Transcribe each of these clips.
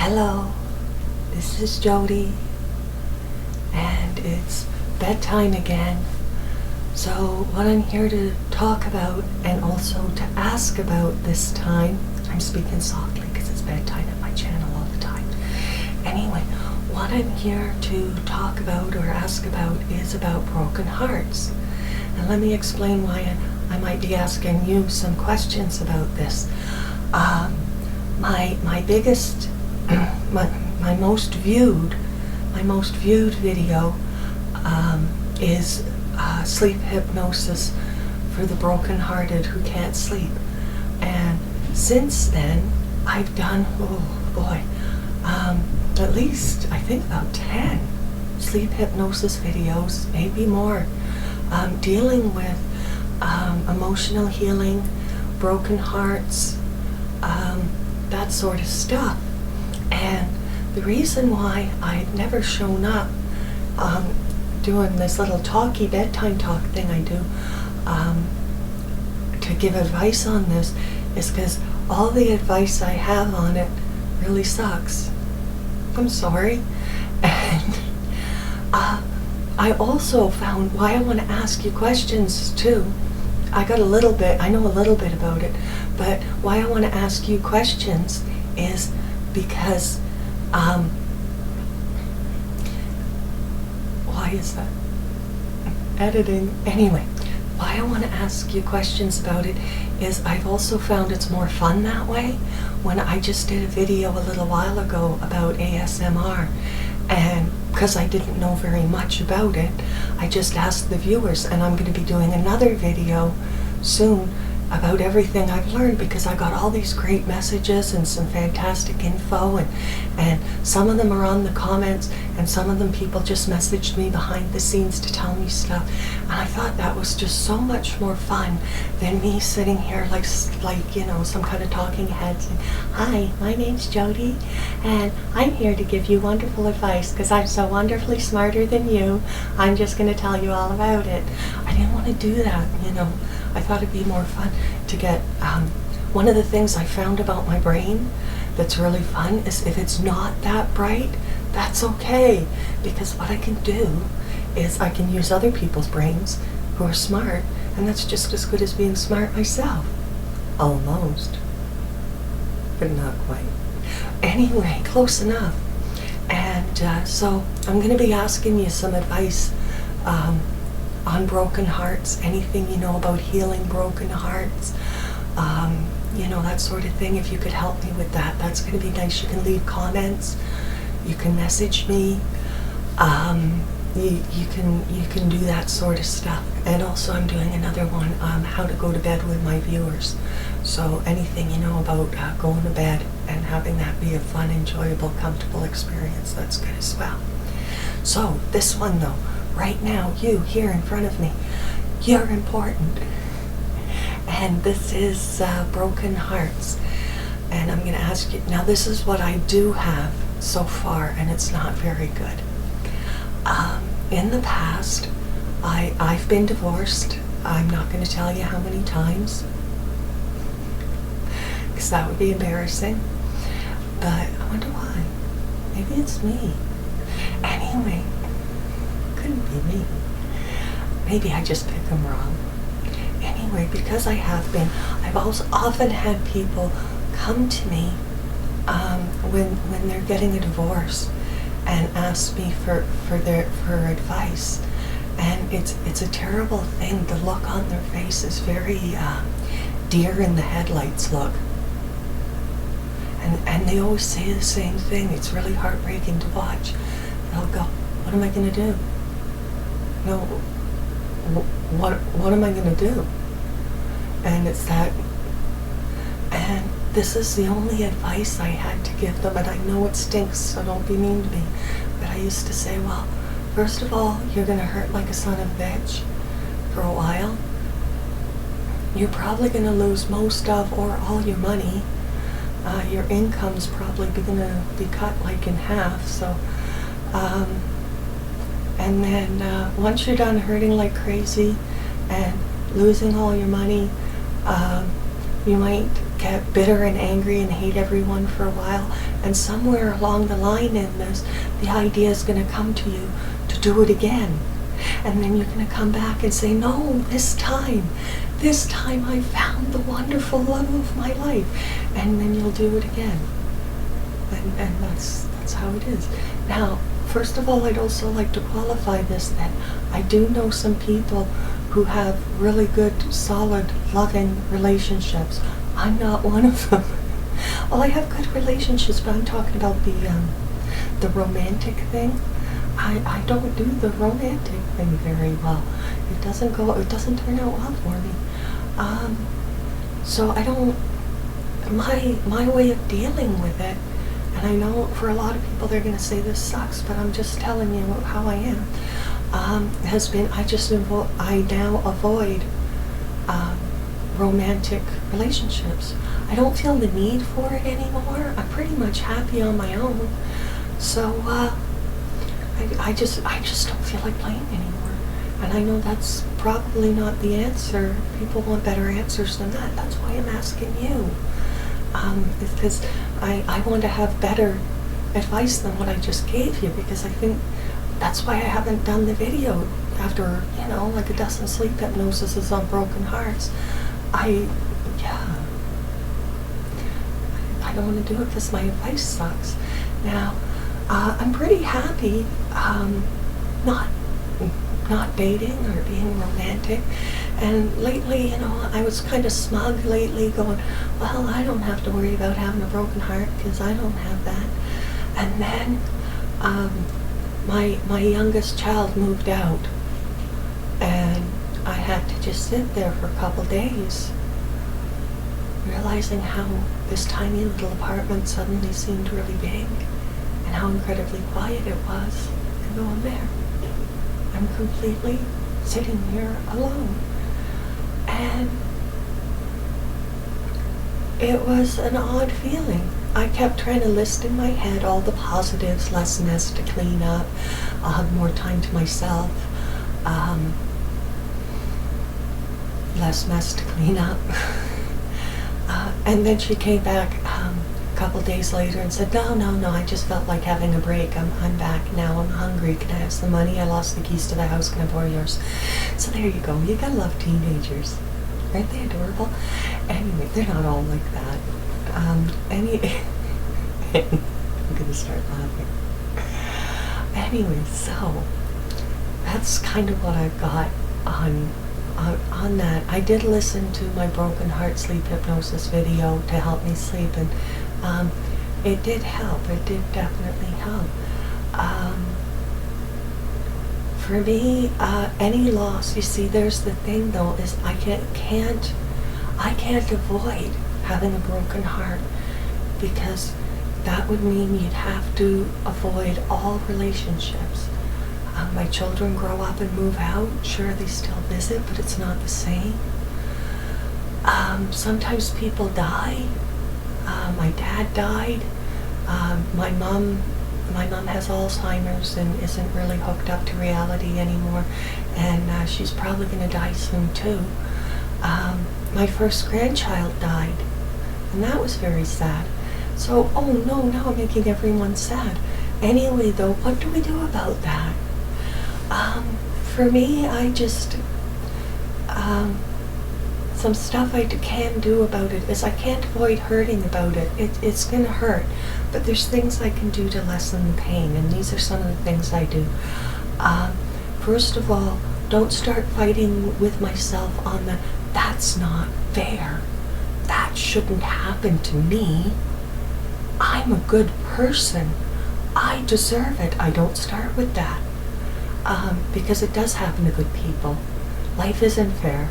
Hello, this is Jody, and it's bedtime again. So what I'm here to talk about and also to ask about this time, I'm speaking softly because it's bedtime at my channel all the time. Anyway, what I'm here to talk about or ask about is about broken hearts. And let me explain why I might be asking you some questions about this. My biggest, my most viewed video is sleep hypnosis for the broken-hearted who can't sleep. And since then, I've done, at least I think about 10 sleep hypnosis videos, maybe more, dealing with emotional healing, broken hearts, that sort of stuff. And the reason why I've never shown up doing this little bedtime talk thing I do to give advice on this is because all the advice I have on it really sucks. I'm sorry. And I also found why I want to ask you questions too. I know a little bit about it, but why I want to ask you questions is because why is that? Editing. Anyway, why I want to ask you questions about it is I've also found it's more fun that way. When I just did a video a little while ago about ASMR, and because I didn't know very much about it, I just asked the viewers, and I'm going to be doing another video soon about everything I've learned, because I got all these great messages and some fantastic info, and some of them are on the comments, and some of them people just messaged me behind the scenes to tell me stuff. And I thought that was just so much more fun than me sitting here like you know, some kind of talking head saying, "Hi, my name's Jody, and I'm here to give you wonderful advice because I'm so wonderfully smarter than you. I'm just going to tell you all about it." I didn't want to do that, you know. I thought it'd be more fun to get, one of the things I found about my brain that's really fun is if it's not that bright, that's okay. Because what I can do is I can use other people's brains who are smart, and that's just as good as being smart myself. Almost. But not quite. Anyway, close enough. And so I'm going to be asking you some advice on broken hearts, anything you know about healing broken hearts, you know, that sort of thing. If you could help me with that, that's going to be nice. You can leave comments, you can message me, you can do that sort of stuff. And also I'm doing another one on how to go to bed with my viewers. So anything you know about going to bed and having that be a fun, enjoyable, comfortable experience, that's good as well. So this one though, right now, you here in front of me, you're important. And this is broken hearts. And I'm going to ask you, now this is what I do have so far, and it's not very good. In the past, I've been divorced. I'm not going to tell you how many times, because that would be embarrassing. But I wonder why. Maybe it's me. Anyway, couldn't be me. Maybe I just pick them wrong. Anyway, because I have been, I've also often had people come to me when they're getting a divorce and ask me for advice. And it's a terrible thing. The look on their face is very deer in the headlights look. And they always say the same thing. It's really heartbreaking to watch. They'll go, "What am I going to do? No, what am I going to do?" And it's that, and this is the only advice I had to give them, and I know it stinks, so don't be mean to me, but I used to say, well, first of all, you're going to hurt like a son of a bitch for a while. You're probably going to lose most of or all your money. Your income's probably going to be cut like in half, so and then once you're done hurting like crazy and losing all your money, you might get bitter and angry and hate everyone for a while, and somewhere along the line in this, the idea is going to come to you to do it again. And then you're going to come back and say, no, this time I found the wonderful love of my life. And then you'll do it again. And that's how it is. Now, first of all, I'd also like to qualify this, that I do know some people who have really good, solid, loving relationships. I'm not one of them. Well, I have good relationships, but I'm talking about the romantic thing. I don't do the romantic thing very well. It doesn't turn out well for me. So I don't, my way of dealing with it, and I know for a lot of people they're going to say this sucks, but I'm just telling you how I am, has been, I now avoid romantic relationships. I don't feel the need for it anymore. I'm pretty much happy on my own. So I just don't feel like playing anymore. And I know that's probably not the answer. People want better answers than that. That's why I'm asking you. Because I want to have better advice than what I just gave you, because I think that's why I haven't done the video after, like a dozen sleep hypnosises on broken hearts. I don't want to do it because my advice sucks. Now, I'm pretty happy not dating or being romantic. And lately, I was kind of smug lately, going, well, I don't have to worry about having a broken heart because I don't have that. And then my youngest child moved out, and I had to just sit there for a couple days, realizing how this tiny little apartment suddenly seemed really big, and how incredibly quiet it was, and going, there, I'm completely sitting here alone. And it was an odd feeling. I kept trying to list in my head all the positives: less mess to clean up, I'll have more time to myself, less mess to clean up. And then she came back a couple days later and said, no, I just felt like having a break. I'm back now, I'm hungry, can I have some money? I lost the keys to the house, can I borrow yours? So there you go, you gotta love teenagers. Aren't they adorable? Anyway, they're not all like that. I'm gonna start laughing. Anyway, so that's kind of what I've got on that. I did listen to my broken heart sleep hypnosis video to help me sleep, and it did help. It did definitely help. For me, any loss, you see, there's the thing though, is I can't avoid having a broken heart, because that would mean you'd have to avoid all relationships. My children grow up and move out. Sure, they still visit, but it's not the same. Sometimes people die. My dad died. My mom has Alzheimer's and isn't really hooked up to reality anymore, and she's probably going to die soon too. My first grandchild died, and that was very sad. So, oh no, now I'm making everyone sad. Anyway though, what do we do about that? For me, I just, some stuff I can do about it is I can't avoid hurting about it. It's going to hurt, but there's things I can do to lessen the pain, and these are some of the things I do. First of all, don't start fighting with myself on that's not fair. That shouldn't happen to me. I'm a good person. I deserve it. I don't start with that. Because it does happen to good people. Life isn't fair.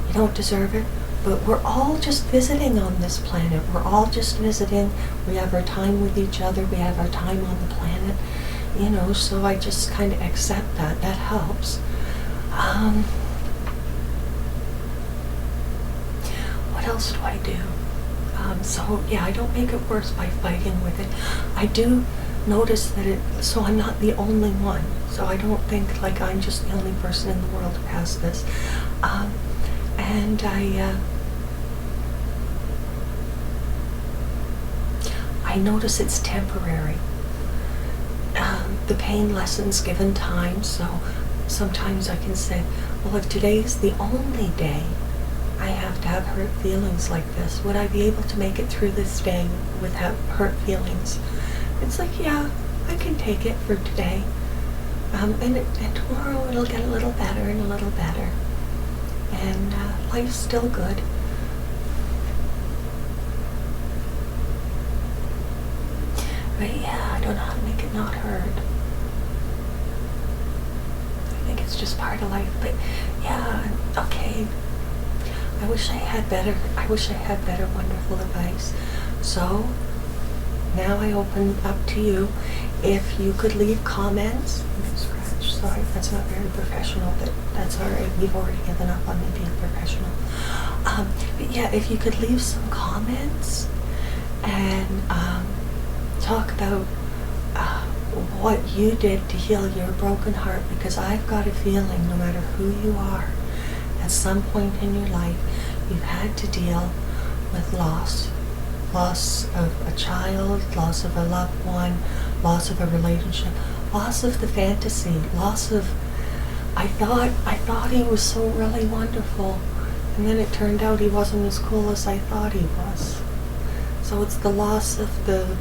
You don't deserve it. But we're all just visiting on this planet. We're all just visiting. We have our time with each other. We have our time on the planet. So I just kind of accept that. That helps. What else do I do? So yeah, I don't make it worse by fighting with it. I do notice that so I'm not the only one. So I don't think like I'm just the only person in the world who has this. And I notice it's temporary. The pain lessens given time, so sometimes I can say, well, if today's the only day I have to have hurt feelings like this, would I be able to make it through this day without hurt feelings? It's like, yeah, I can take it for today. And tomorrow it'll get a little better and a little better. And life's still good. But yeah, I don't know how to make it not hurt. I think it's just part of life. But yeah, okay. I wish I had better wonderful advice. So now I open up to you. If you could leave comments. Scratch, sorry, that's not very professional, but that's alright. We've already given up on me being professional. But yeah, if you could leave some comments and talk about what you did to heal your broken heart, because I've got a feeling no matter who you are, at some point in your life, you've had to deal with loss. Loss of a child, loss of a loved one, loss of a relationship, loss of the fantasy, loss of, I thought he was so really wonderful, and then it turned out he wasn't as cool as I thought he was. So it's the loss of the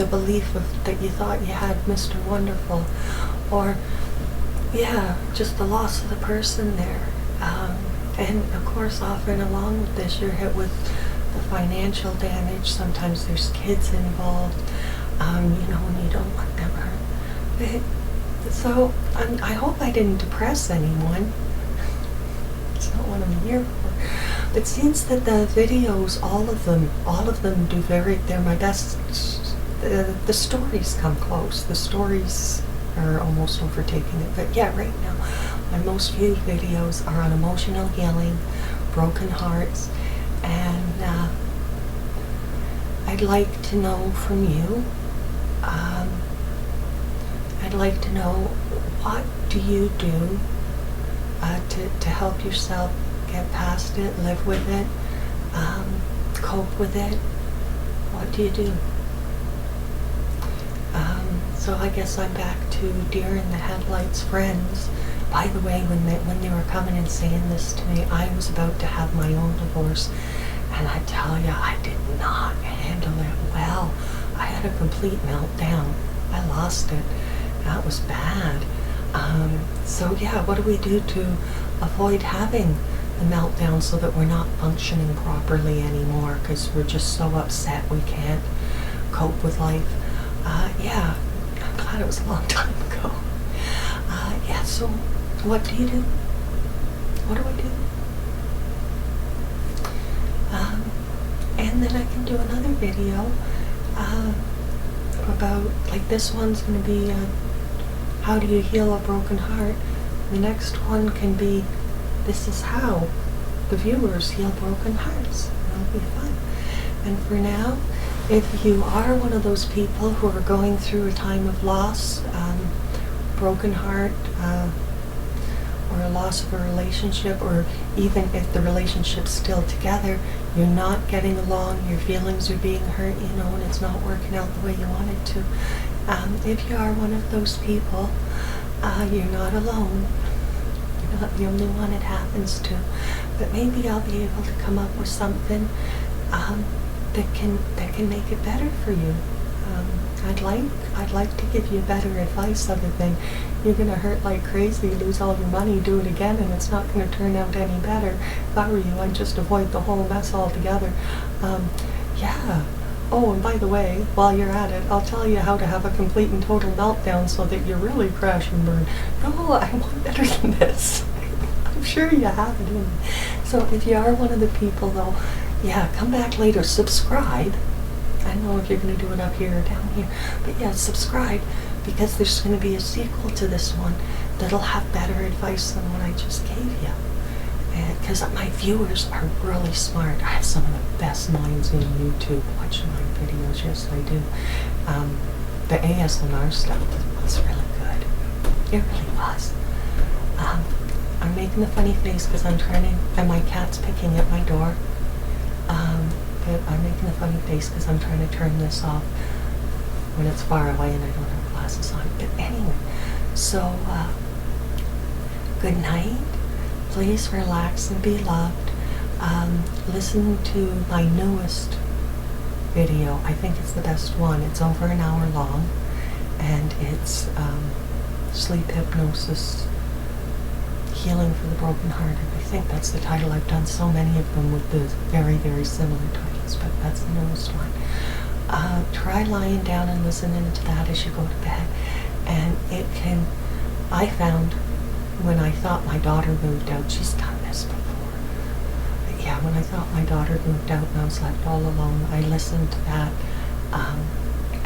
belief of that you thought you had Mr. Wonderful, or yeah, just the loss of the person there. And of course, often along with this, you're hit with the financial damage. Sometimes there's kids involved, and you don't want them hurt. So I hope I didn't depress anyone. It's not what I'm here for. But since that the videos, all of them do they're my best. The stories come close. The stories are almost overtaking it. But yeah, right now, my most viewed videos are on emotional healing, broken hearts, and I'd like to know from you, I'd like to know, what do you do to help yourself get past it, live with it, cope with it? What do you do? So I guess I'm back to deer in the headlights friends. By the way, when they were coming and saying this to me, I was about to have my own divorce, and I tell you, I did not handle it well. I had a complete meltdown. I lost it. That was bad. So yeah, what do we do to avoid having the meltdown so that we're not functioning properly anymore because we're just so upset we can't cope with life? Yeah, I'm glad it was a long time ago. Yeah, so what do you do? What do I do? And then I can do another video about, like, this one's going to be how do you heal a broken heart. The next one can be, this is how the viewers heal broken hearts. That'll be fun. And for now, if you are one of those people who are going through a time of loss, broken heart, or a loss of a relationship, or even if the relationship's still together, you're not getting along, your feelings are being hurt, and it's not working out the way you want it to. If you are one of those people, you're not alone. You're not the only one it happens to. But maybe I'll be able to come up with something that can make it better for you. I'd like to give you better advice other than you're going to hurt like crazy, lose all your money, do it again, and it's not going to turn out any better. If I were you, I'd just avoid the whole mess altogether. Yeah. Oh, and by the way, while you're at it, I'll tell you how to have a complete and total meltdown so that you really crash and burn. No, I want better than this. I'm sure you have it in you. So if you are one of the people, though, yeah, come back later, subscribe. I don't know if you're going to do it up here or down here, but yeah, subscribe, because there's going to be a sequel to this one that'll have better advice than what I just gave you. Because my viewers are really smart. I have some of the best minds in YouTube watching my videos. Yes, I do. The ASMR stuff was really good. It really was. I'm making a funny face because I'm turning, and my cat's picking at my door. but I'm making a funny face because I'm trying to turn this off when it's far away and I don't have glasses on. But anyway, so good night. Please relax and be loved. Listen to my newest video. I think it's the best one. It's over an hour long, and it's sleep hypnosis, healing for the brokenhearted. I think that's the title. I've done so many of them with the very, very similar titles, but that's the newest one. Try lying down and listening to that as you go to bed, and it can, I found when I thought my daughter moved out, she's done this before, but yeah, when I thought my daughter moved out and I was left all alone, I listened to that,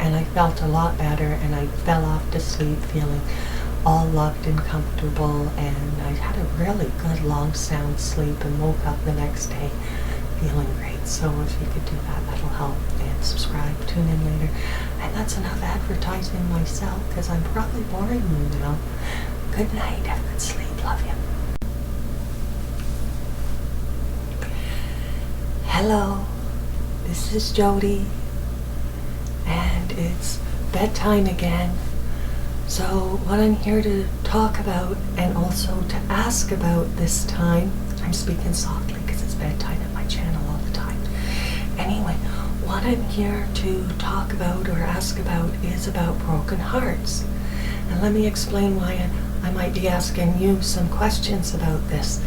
and I felt a lot better, and I fell off to sleep feeling all loved and comfortable, and I had a really good long sound sleep and woke up the next day feeling great. So if you could do that, that'll help. And subscribe, tune in later. And that's enough advertising myself, because I'm probably boring you now. Good night, have good sleep, love you. Hello, this is Jody, and it's bedtime again. So what I'm here to talk about, and also to ask about this time, I'm speaking softly because it's bedtime at my channel all the time. Anyway, what I'm here to talk about or ask about is about broken hearts. And let me explain why I might be asking you some questions about this.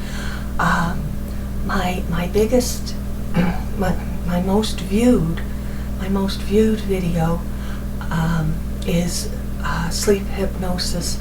My biggest, my most viewed video is sleep hypnosis